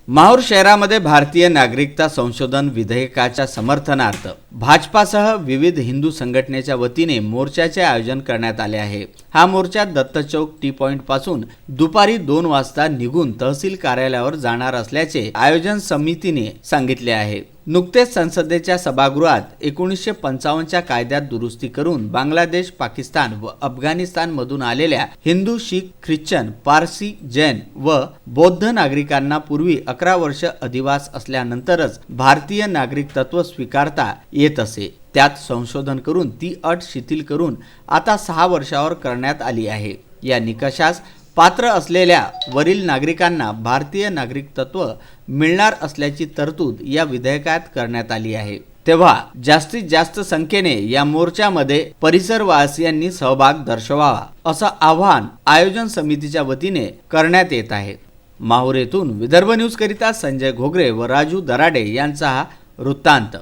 माहूर शहरामध्ये भारतीय नागरिकता संशोधन विधेयकाच्या समर्थनार्थ भाजपासह विविध हिंदू संघटनेच्या वतीने मोर्चाचे आयोजन करण्यात आले आहे। हा मोर्चा दत्त चौक टी पॉइंट पासून दुपारी 2 वाजता निघून तहसील कार्यालयावर जाणार असल्याचे आयोजन समितीने सांगितले आहे। नुकतेच संसदेच्या सभागृहात 1955च्या कायद्यात दुरुस्ती करून बांगलादेश, पाकिस्तान व अफगाणिस्तान मधून आलेल्या हिंदू, शीख, ख्रिश्चन, पारसी, जैन व बौद्ध नागरिकांना पूर्वी 11 वर्ष अधिवास असल्यानंतरच भारतीय नागरिकत्व स्वीकारता येत असे। त्यात संशोधन करून ती अट शिथिल करून आता 6 वर्षावर करण्यात आली आहे। या निकषास पात्र असलेल्या वरील नागरिकांना भारतीय नागरिकत्व मिळणार असल्याची तरतूद या विधेयकात करण्यात आली आहे। तेव्हा जास्तीत जास्त संख्येने या मोर्चामध्ये परिसरवासियांनी सहभाग दर्शवावा असं आवाहन आयोजन समितीच्या वतीने करण्यात येत आहे। माहूर येथून विदर्भ न्यूज करिता संजय घोगरे व राजू दराडे यांचा हा वृत्तांत।